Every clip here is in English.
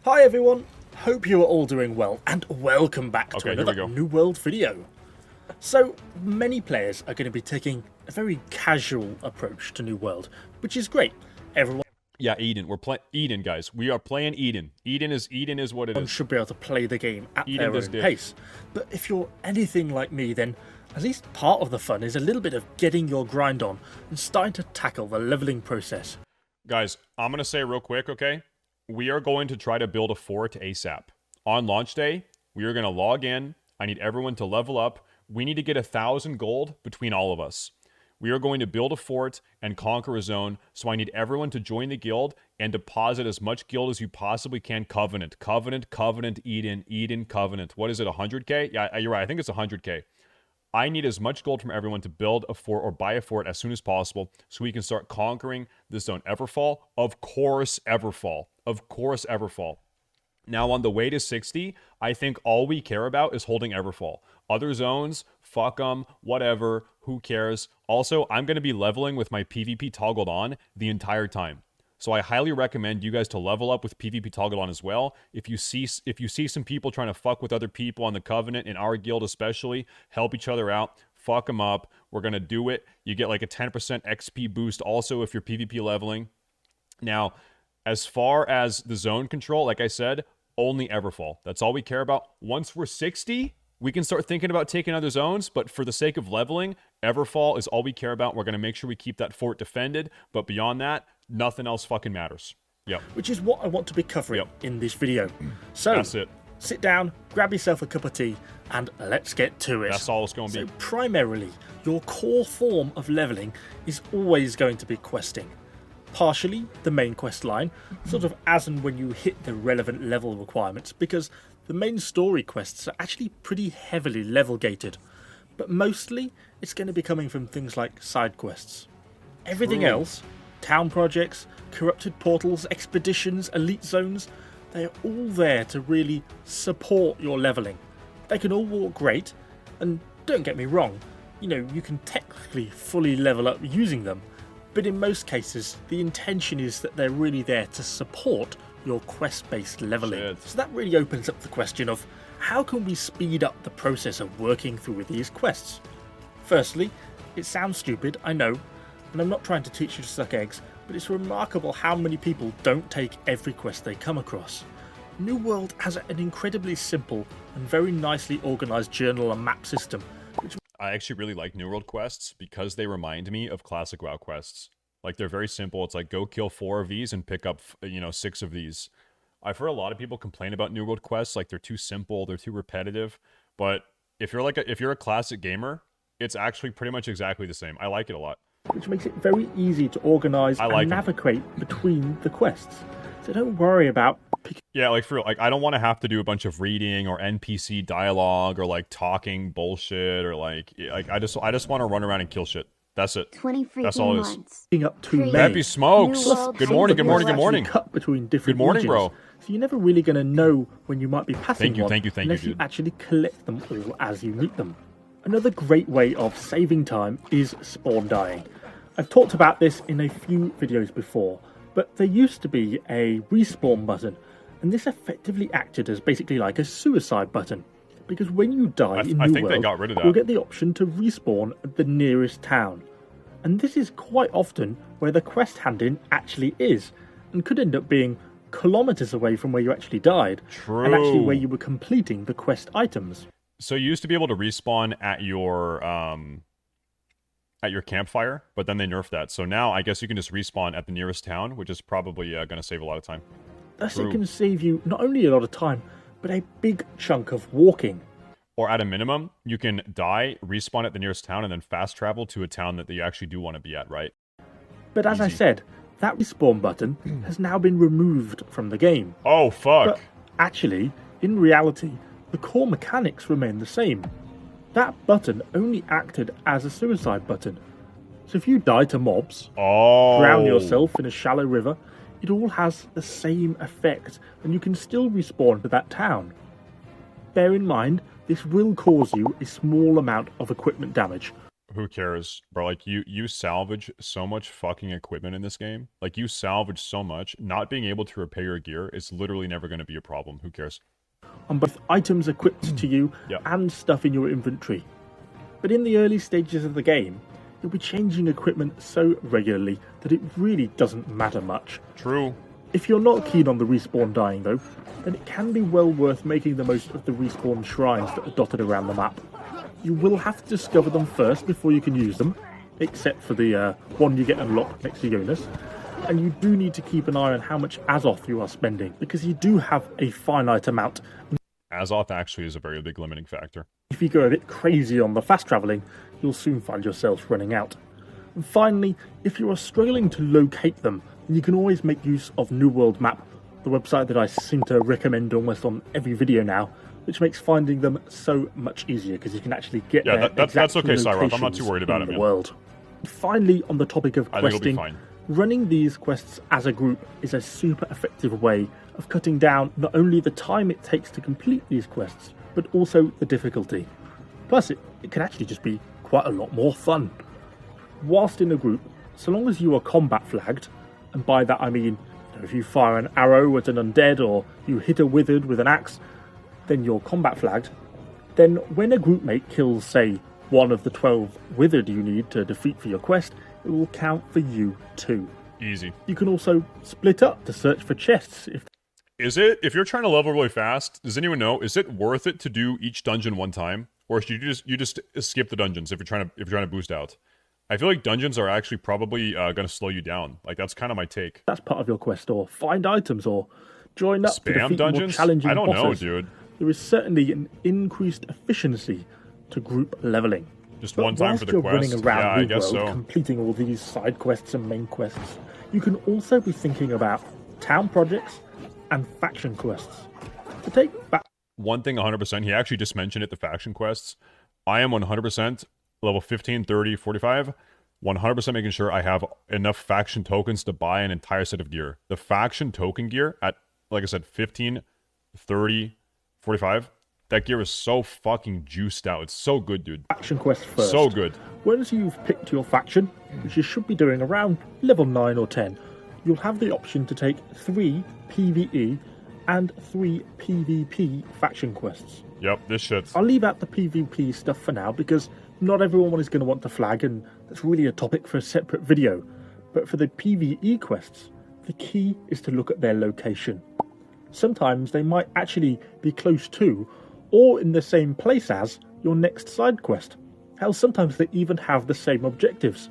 Hi everyone, hope you are all doing well and welcome back to another New World video. So many players are going to be taking a very casual approach to New World, which is great. Everyone Eden. We're playing Eden, guys. We are playing Eden. Eden is what it is. should be able to play the game at their own pace. But if you're anything like me, then at least part of the fun is a little bit of getting your grind on and starting to tackle the leveling process. Guys, I'm going to say real quick, okay? We are going to try to build a fort ASAP. On launch day, we are going to log in. I need everyone to level up. We need to get 1,000 gold between all of us. We are going to build a fort and conquer a zone, so I need everyone to join the guild and deposit as much guild as you possibly can. Covenant, Eden, Covenant. What is it, 100k? Yeah, you're right. I think it's 100k. I need as much gold from everyone to build a fort or buy a fort as soon as possible so we can start conquering this zone. Everfall? Of course, Everfall. Of course, Everfall. Now, on the way to 60, I think all we care about is holding Everfall. Other zones, fuck them, whatever, who cares? Also, I'm going to be leveling with my PvP toggled on the entire time. So I highly recommend you guys to level up with PvP toggled on as well. If you see some people trying to fuck with other people on the Covenant, in our guild especially, help each other out, fuck them up. We're going to do it. You get like a 10% XP boost also if you're PvP leveling. Now, as far as the zone control, like I said, only Everfall. That's all we care about. Once we're 60, we can start thinking about taking other zones, but for the sake of leveling, Everfall is all we care about. We're going to make sure we keep that fort defended, but beyond that, nothing else fucking matters. Yep. Which is what I want to be covering in this video. So, that's it. Sit down, grab yourself a cup of tea, and let's get to it. That's all it's going to be. So primarily, your core form of leveling is always going to be questing. Partially the main quest line, sort of as and when you hit the relevant level requirements, because the main story quests are actually pretty heavily level gated. But mostly, it's going to be coming from things like side quests. Everything else, town projects, corrupted portals, expeditions, elite zones, they are all there to really support your leveling. They can all work great, and don't get me wrong, you can technically fully level up using them, but in most cases, the intention is that they're really there to support your quest-based leveling. So that really opens up the question of how can we speed up the process of working through these quests? Firstly, it sounds stupid, I know, and I'm not trying to teach you to suck eggs, but it's remarkable how many people don't take every quest they come across. New World has an incredibly simple and very nicely organised journal and map system. I actually really like New World quests because they remind me of classic WoW quests. Like, they're very simple. It's like, go kill 4 of these and pick up, 6 of these. I've heard a lot of people complain about New World quests, like they're too simple, they're too repetitive. But if you're a classic gamer, it's actually pretty much exactly the same. I like it a lot. Which makes it very easy to organise and navigate between the quests. So don't worry about yeah, like for real, like I don't want to have to do a bunch of reading or NPC dialogue or like talking bullshit or like I just want to run around and kill shit. That's it. That's all it is. Up to Happy smokes. Good morning. Cut between different Good morning, regions, bro. So you're never really going to know when you might be passing Thank you, unless you dude. actually collect them all as you meet them. Another great way of saving time is spawn dying. I've talked about this in a few videos before, but there used to be a respawn button, and this effectively acted as basically like a suicide button. Because when you die in New World, they got rid of that. You'll get the option to respawn at the nearest town. And this is quite often where the quest handing actually is, and could end up being kilometers away from where you actually died. True. And actually where you were completing the quest items. So you used to be able to respawn at your campfire, but then they nerfed that. So now I guess you can just respawn at the nearest town, which is probably going to save a lot of time. Thus it can save you not only a lot of time, but a big chunk of walking. Or at a minimum, you can die, respawn at the nearest town, and then fast travel to a town that you actually do want to be at, right? But as I said, that respawn button has now been removed from the game. Oh, fuck. But actually, in reality, the core mechanics remain the same. That button only acted as a suicide button. So if you die to mobs, drown yourself in a shallow river, it all has the same effect, and you can still respawn to that town. Bear in mind, this will cause you a small amount of equipment damage. Who cares, bro? Like you salvage so much fucking equipment in this game. Like you salvage so much. Not being able to repair your gear is literally never going to be a problem. Who cares? On both items equipped to you Yeah. and stuff in your inventory. But in the early stages of the game, you'll be changing equipment so regularly that it really doesn't matter much. True. If you're not keen on the respawn dying though, then it can be well worth making the most of the respawn shrines that are dotted around the map. You will have to discover them first before you can use them, except for the one you get unlocked next to Jonas. And you do need to keep an eye on how much Azoth you are spending, because you do have a finite amount. Azoth actually is a very big limiting factor. If you go a bit crazy on the fast travelling, you'll soon find yourself running out. And finally, if you are struggling to locate them, then you can always make use of New World Map, the website that I seem to recommend almost on every video now, which makes finding them so much easier because you can actually get that's okay, Cyroth. I'm not too worried about it, man. World. Finally, on the topic of questing, running these quests as a group is a super effective way of cutting down not only the time it takes to complete these quests, but also the difficulty. Plus, it can actually just be quite a lot more fun. Whilst in a group, so long as you are combat flagged, and by that I mean if you fire an arrow at an undead or you hit a withered with an axe, then you're combat flagged. Then when a groupmate kills, say, one of the 12 withered you need to defeat for your quest, it will count for you too. Easy. You can also split up to search for chests. If you're trying to level really fast, does anyone know, is it worth it to do each dungeon one time? Or should you just skip the dungeons if you're trying to boost out? I feel like dungeons are actually probably going to slow you down. Like, that's kind of my take. That's part of your quest, or find items, or join up to defeat dungeons? more challenging I don't bosses. know, dude. There is certainly an increased efficiency to group leveling. Just one time for the quest. Whilst you're running around I guess world, so. completing all these side quests and main quests, you can also be thinking about town projects and faction quests. To take back one thing 100%, he actually just mentioned it, the faction quests. I am 100% level 15, 30, 45, 100% making sure I have enough faction tokens to buy an entire set of gear. The faction token gear at, like I said, 15, 30, 45, that gear is so fucking juiced out. It's so good, dude. Faction quest first. So good. Once you've picked your faction, which you should be doing around level 9 or 10, you'll have the option to take 3 PvE and 3 PvP faction quests. Yep, this shit. I'll leave out the PvP stuff for now because not everyone is going to want to flag, and that's really a topic for a separate video. But for the PvE quests, the key is to look at their location. Sometimes they might actually be close to, or in the same place as, your next side quest. Hell, sometimes they even have the same objectives.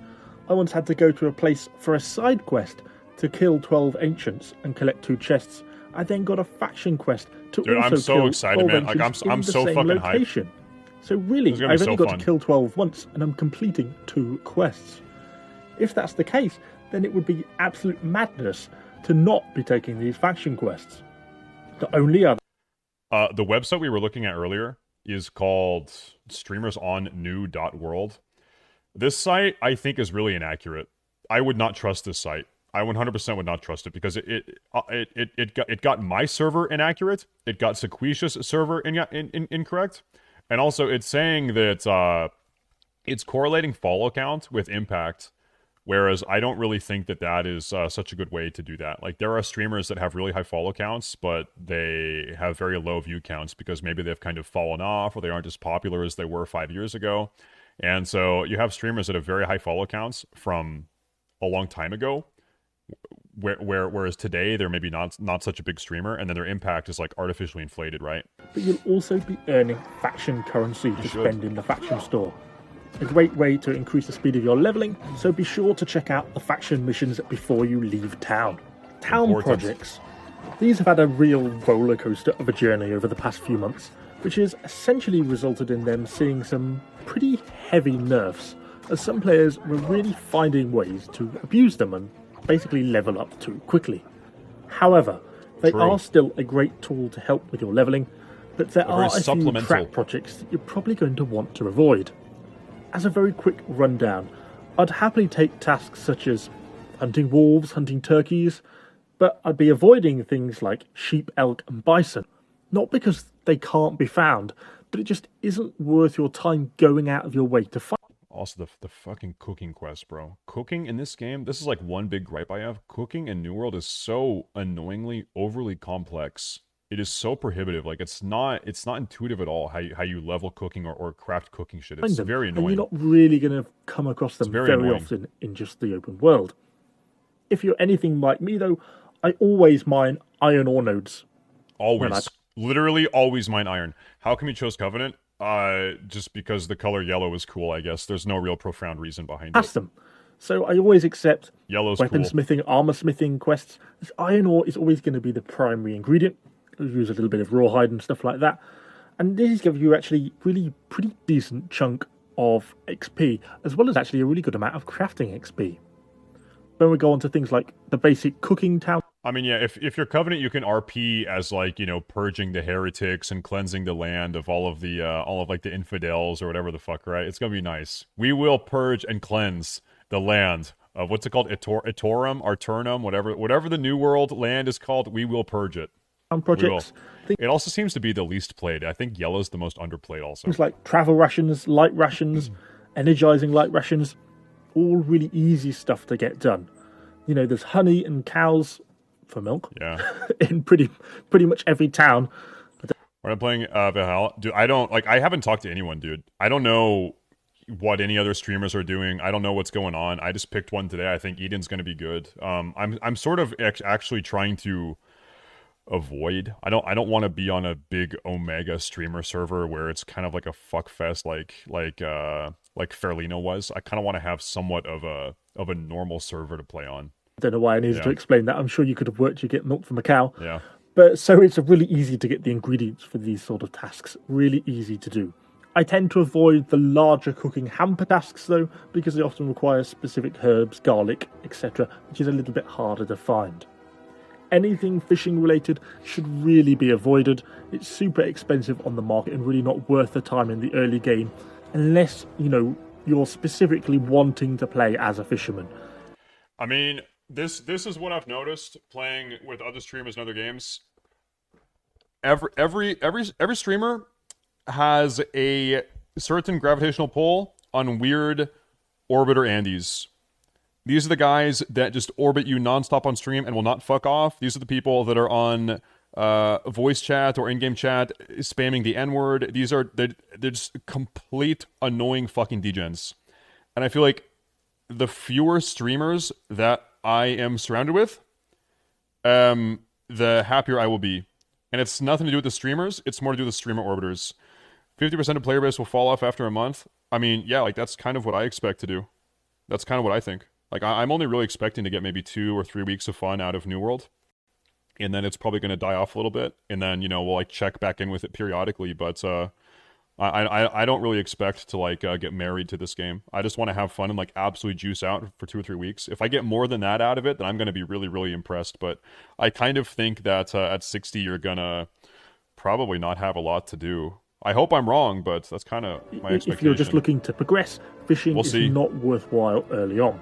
I once had to go to a place for a side quest to kill 12 ancients and collect 2 chests. I then got a faction quest to Dude, also I'm so kill excited, 12 man. Like, ancients I'm in the so same fucking location. hyped. So really, It's gonna be I've only so got fun. to kill 12 once, and I'm completing 2 quests. If that's the case, then it would be absolute madness to not be taking these faction quests. Not only are The website we were looking at earlier is called streamersonnew.world. This site, I think, is really inaccurate. I would not trust this site. I 100% would not trust it because it got my server inaccurate. It got Sequitia's server incorrect. And also, it's saying that it's correlating follow count with impact, whereas I don't really think that is such a good way to do that. Like, there are streamers that have really high follow counts, but they have very low view counts because maybe they've kind of fallen off or they aren't as popular as they were 5 years ago. And so you have streamers that have very high follow counts from a long time ago, whereas today they're maybe not such a big streamer, and then their impact is like artificially inflated, right? but you'll also be earning faction currency to spend in the faction store. A great way to increase the speed of your leveling, so be sure to check out the faction missions before you leave town. Town Important. projects. These have had a real roller coaster of a journey over the past few months, which has essentially resulted in them seeing some pretty heavy nerfs, as some players were really finding ways to abuse them and basically level up too quickly. However, they True. are still a great tool to help with your leveling, but there are a few supplemental. crap projects that you're probably going to want to avoid. As a very quick rundown, I'd happily take tasks such as hunting wolves, hunting turkeys, but I'd be avoiding things like sheep, elk and bison. Not because they can't be found, but it just isn't worth your time going out of your way to find. Also, the fucking cooking quest, bro. Cooking in this game, this is like one big gripe I have. Cooking in New World is so annoyingly overly complex. It is so prohibitive. Like it's not intuitive at all how you level cooking or craft cooking shit. It's Find them, very and you're annoying. not really going to come across It's them very very annoying. often in just the open world. If you're anything like me, though, I always mine iron ore nodes when I Always. Literally always mine iron. How come you chose Covenant? Just because the color yellow is cool, I guess. There's no real profound reason behind pass it. them. So I always accept Yellow's cool. weaponsmithing, armor smithing quests. As iron ore is always going to be the primary ingredient. You use a little bit of rawhide and stuff like that. And these give you actually really pretty decent chunk of XP, as well as actually a really good amount of crafting XP. When we go on to things like the basic cooking town, I mean, yeah, if you're Covenant, you can RP as like, you know, purging the heretics and cleansing the land of all of like the infidels or whatever the fuck, right? It's gonna be nice. We will purge and cleanse the land of what's it called? Aeternum, whatever the New World land is called. We will purge it. projects, It also seems to be the least played. I think yellow's the most underplayed. Also, things like travel rations, light rations, energizing light rations, all really easy stuff to get done. You know, there's honey and cows for milk yeah. in pretty much every town. When I'm playing Valhalla, dude, I haven't talked to anyone, dude. I don't know what any other streamers are doing. I don't know what's going on. I just picked one today. I think Eden's going to be good. I'm sort of actually trying to avoid. I don't want to be on a big Omega streamer server where it's kind of like a fuck fest like Fairlino was. I kind of want to have somewhat of a normal server to play on. I don't know why I needed to explain that. I'm sure you could have worked to get milk from a cow. Yeah. But so it's really easy to get the ingredients for these sort of tasks. Really easy to do. I tend to avoid the larger cooking hamper tasks though, because they often require specific herbs, garlic, etc., which is a little bit harder to find. Anything fishing related should really be avoided. It's super expensive on the market and really not worth the time in the early game, unless, you know, you're specifically wanting to play as a fisherman. I mean, this is what I've noticed playing with other streamers in other games. Every streamer has a certain gravitational pull on weird orbiter Andes. These are the guys that just orbit you nonstop on stream and will not fuck off. These are the people that are on voice chat or in-game chat spamming the N-word. They're just complete annoying fucking degens. And I feel like the fewer streamers that I am surrounded with, the happier I will be. And it's nothing to do with the streamers, it's more to do with the streamer orbiters. 50% of player base will fall off after a month. I mean, yeah, like that's kind of what I expect to do. That's kind of what I think. Like I'm only really expecting to get maybe 2 or 3 weeks of fun out of New World. And then it's probably going to die off a little bit. And then, you know, we'll like check back in with it periodically. But I don't really expect to like get married to this game. I just want to have fun and like absolutely juice out for 2 or 3 weeks. If I get more than that out of it, then I'm going to be really, really impressed. But I kind of think that at 60, you're going to probably not have a lot to do. I hope I'm wrong, but that's kind of my expectation. If you're just looking to progress, fishing is see. not worthwhile early on.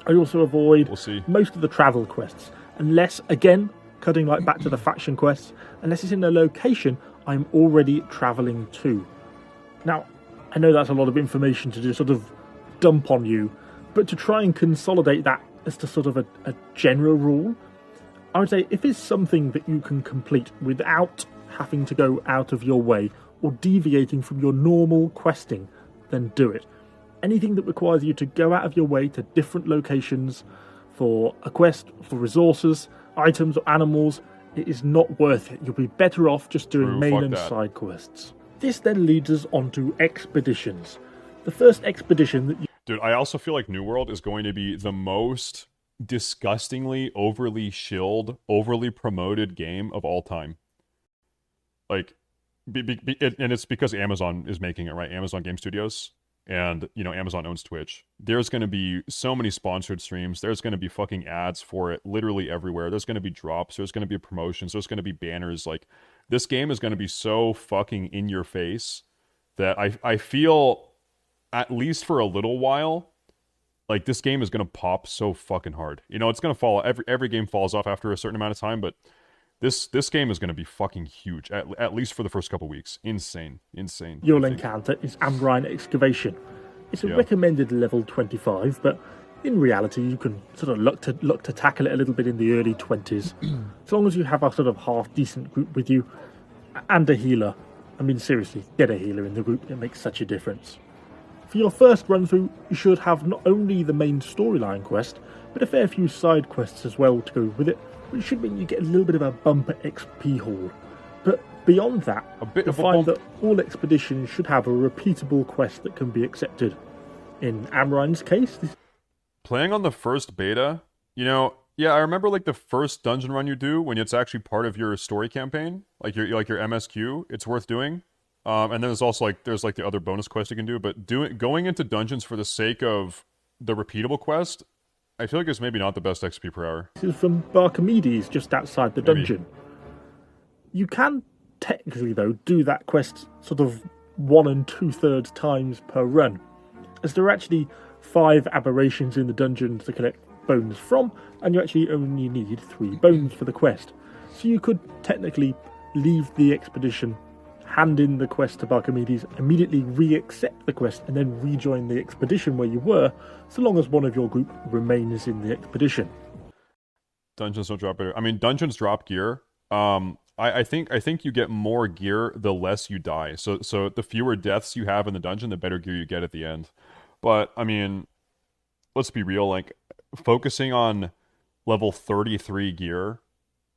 I also avoid most of the travel quests, unless, again, cutting like back to the faction quests, unless it's in a location I'm already travelling to. Now, I know that's a lot of information to just sort of dump on you, but to try and consolidate that as to sort of a general rule, I would say if it's something that you can complete without having to go out of your way or deviating from your normal questing, then do it. Anything that requires you to go out of your way to different locations for a quest, for resources, items or animals, it is not worth it. You'll be better off just doing main and side quests. This then leads us on to expeditions. The first expedition that you... Dude, I also feel like New World is going to be the most disgustingly overly shilled, overly promoted game of all time. Like, and it's because Amazon is making it, right? Amazon Game Studios. And, you know, Amazon owns Twitch. There's going to be so many sponsored streams. There's going to be fucking ads for it literally everywhere. There's going to be drops. There's going to be promotions. There's going to be banners. Like, this game is going to be so fucking in your face that I feel, at least for a little while, like this game is going to pop so fucking hard. You know, it's going to fall. Every game falls off after a certain amount of time, but this game is going to be fucking huge, at least for the first couple weeks. Insane. You'll encounter is Ambrine Excavation. It's a recommended level 25, but in reality, you can sort of look to tackle it a little bit in the early 20s, as long as you have a sort of half decent group with you and a healer. I mean, seriously, get a healer in the group. It makes such a difference. For your first run through, you should have not only the main storyline quest, but a fair few side quests as well to go with it, which should mean you get a little bit of a bumper XP haul. But beyond that, you'll find that all expeditions should have a repeatable quest that can be accepted. In Amrein's case, playing on the first beta, you know, yeah, I remember like the first dungeon run you do when it's actually part of your story campaign, like your MSQ. It's worth doing. And then there's also like the other bonus quest you can do, but going into dungeons for the sake of the repeatable quest, I feel like it's maybe not the best XP per hour. This is from Barkimedes, just outside the dungeon. You can technically, though, do that quest sort of 1 2/3 times per run, as there are actually 5 aberrations in the dungeon to collect bones from, and you actually only need 3 bones for the quest. So you could technically leave the expedition, hand in the quest to Barkimedes, immediately re-accept the quest, and then rejoin the expedition where you were, so long as one of your group remains in the expedition. Dungeons don't drop gear. I mean, dungeons drop gear. I think you get more gear the less you die. So the fewer deaths you have in the dungeon, the better gear you get at the end. But I mean, let's be real. Like focusing on level 33 gear,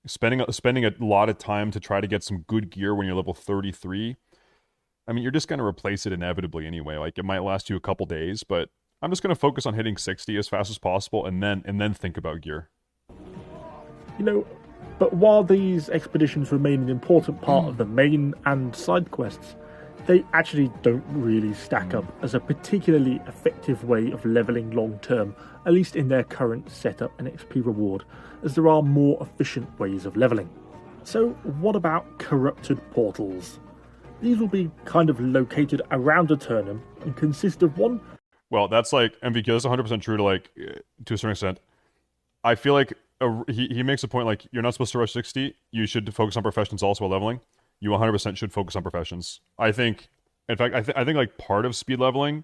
spending a lot of time to try to get some good gear when you're level 33. I mean, you're just going to replace it inevitably anyway. Like it might last you a couple days, but I'm just going to focus on hitting 60 as fast as possible, and then think about gear. You know, but while these expeditions remain an important part of the main and side quests, they actually don't really stack up as a particularly effective way of leveling long term, at least in their current setup and XP reward, as there are more efficient ways of leveling. So what about corrupted portals? These will be kind of located around Aeternum and consist of one... Well, that's like, MVQ, that's 100% true to a certain extent. I feel like he makes a point like, you're not supposed to rush 60, you should focus on professions also while leveling. You 100% should focus on professions. I think, in fact, I think like part of speed leveling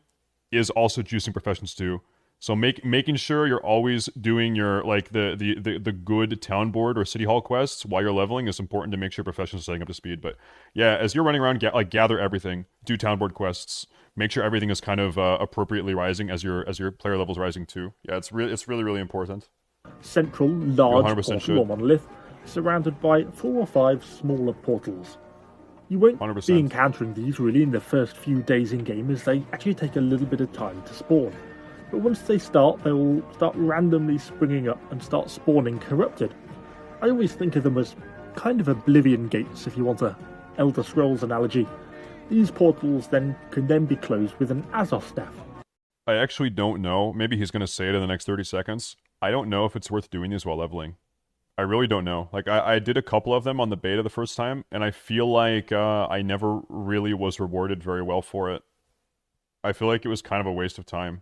is also juicing professions too. So making sure you're always doing your like the good town board or city hall quests while you're leveling is important to make sure professions are setting up to speed. But yeah, as you're running around, gather everything, do town board quests, make sure everything is kind of appropriately rising as your player level's rising too. Yeah, it's really important. Central large portal or monolith, surrounded by 4 or 5 smaller portals. You won't 100%. be encountering these really in the first few days in game, as they actually take a little bit of time to spawn. But once they start, they will start randomly springing up and start spawning corrupted. I always think of them as kind of Oblivion gates, if you want a Elder Scrolls analogy. These portals then can be closed with an Azov staff. I actually don't know. Maybe he's going to say it in the next 30 seconds. I don't know if it's worth doing these while leveling. I really don't know. Like, I did a couple of them on the beta the first time, and I feel like I never really was rewarded very well for it. I feel like it was kind of a waste of time.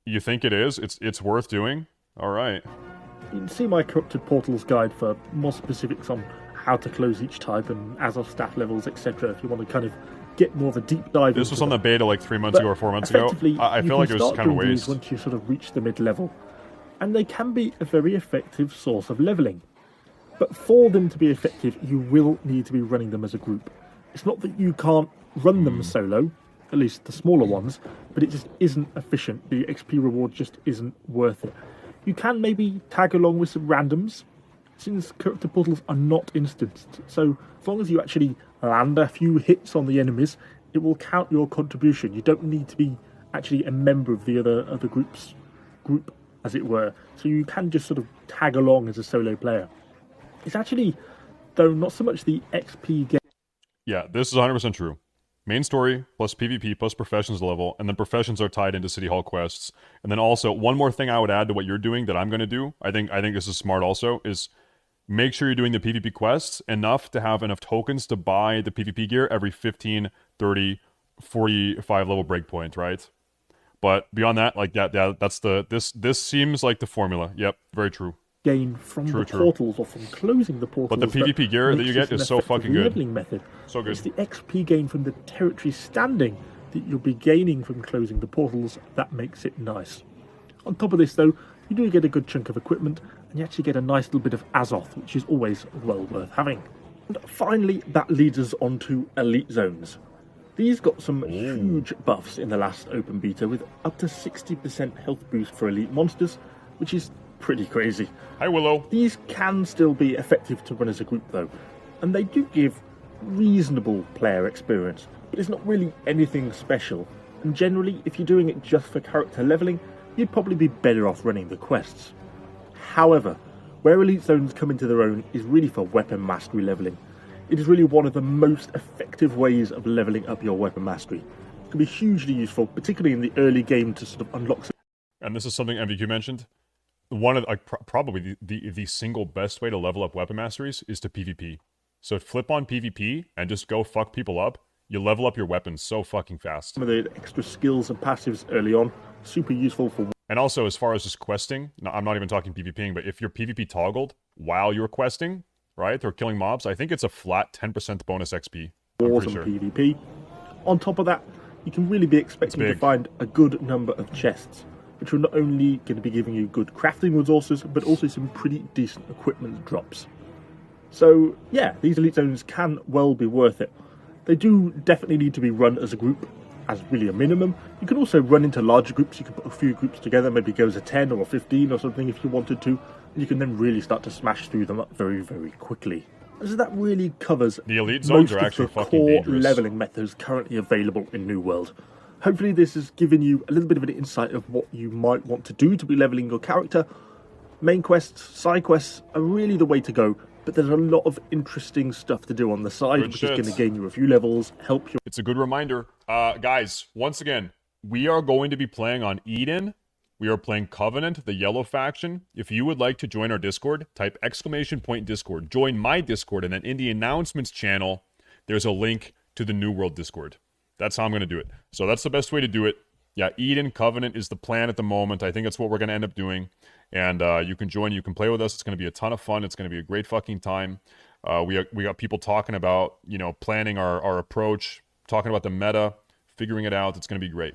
You think it is? It's worth doing? Alright. You can see my Corrupted Portals guide for more specifics on how to close each type and Azov staff levels, etc. if you want to kind of get more of a deep dive. This was on the beta like 3 months ago or 4 months ago. I feel like it was kind of a waste. Once you sort of reach the mid-level. And they can be a very effective source of leveling. But for them to be effective, you will need to be running them as a group. It's not that you can't run them solo, at least the smaller ones, but it just isn't efficient. The XP reward just isn't worth it. You can maybe tag along with some randoms, since Corrupted Portals are not instanced. So as long as you actually land a few hits on the enemies, it will count your contribution. You don't need to be actually a member of the other group's group, as it were. So you can just sort of tag along as a solo player. It's actually, though, not so much the XP gain. Yeah, this is 100% true. Main story, plus PvP, plus professions level, and then professions are tied into City Hall quests. And then also, one more thing I would add to what you're doing that I'm going to do, I think this is smart also, is make sure you're doing the PvP quests enough to have enough tokens to buy the PvP gear every 15, 30, 45 level breakpoint, right? But beyond that, like that's this seems like the formula. Yep, very true. Gain from the portals or from closing the portals. But the PvP gear that you get is so fucking good. Method. So good. It's the XP gain from the territory standing that you'll be gaining from closing the portals that makes it nice. On top of this though, you do get a good chunk of equipment, and you actually get a nice little bit of Azoth, which is always well worth having. And finally, that leads us on to Elite Zones. These got some huge buffs in the last open beta, with up to 60% health boost for elite monsters, which is pretty crazy. Hi, Willow. These can still be effective to run as a group though, and they do give reasonable player experience, but it's not really anything special, and generally, if you're doing it just for character leveling, you'd probably be better off running the quests. However, where Elite Zones come into their own is really for weapon mastery leveling. It is really one of the most effective ways of leveling up your weapon mastery. It can be hugely useful, particularly in the early game, to sort of unlock. And this is something MVQ mentioned. One of probably the single best way to level up weapon masteries is to PvP. So flip on PvP and just go fuck people up. You level up your weapons so fucking fast. Some of the extra skills and passives early on, super useful for. And also, as far as just questing, I'm not even talking PvPing, but if you're PvP toggled while you're questing, right, or killing mobs, I think it's a flat 10% bonus XP. Wars and PvP. On top of that, you can really be expecting to find a good number of chests, which are not only going to be giving you good crafting resources, but also some pretty decent equipment drops. So yeah, these Elite Zones can well be worth it. They do definitely need to be run as a group, as really a minimum. You can also run into larger groups. You can put a few groups together, maybe go as a 10 or a 15 or something if you wanted to, and you can then really start to smash through them up very, very quickly. So that really covers the Elite Zones most are actually of the fucking core dangerous. leveling methods currently available in New World. Hopefully this has given you a little bit of an insight of what you might want to do to be leveling your character. Main quests, side quests are really the way to go, but there's a lot of interesting stuff to do on the side, which is going to gain you a few levels, help you. It's a good reminder. Guys, once again, we are going to be playing on Eden. We are playing Covenant, the yellow faction. If you would like to join our Discord, type !Discord. Join my Discord, and then in the announcements channel, there's a link to the New World Discord. That's how I'm going to do it. So that's the best way to do it. Yeah, Eden, Covenant is the plan at the moment. I think that's what we're going to end up doing. And you can join, you can play with us. It's going to be a ton of fun. It's going to be a great fucking time. We got people talking about, planning our approach, talking about the meta, figuring it out. It's going to be great.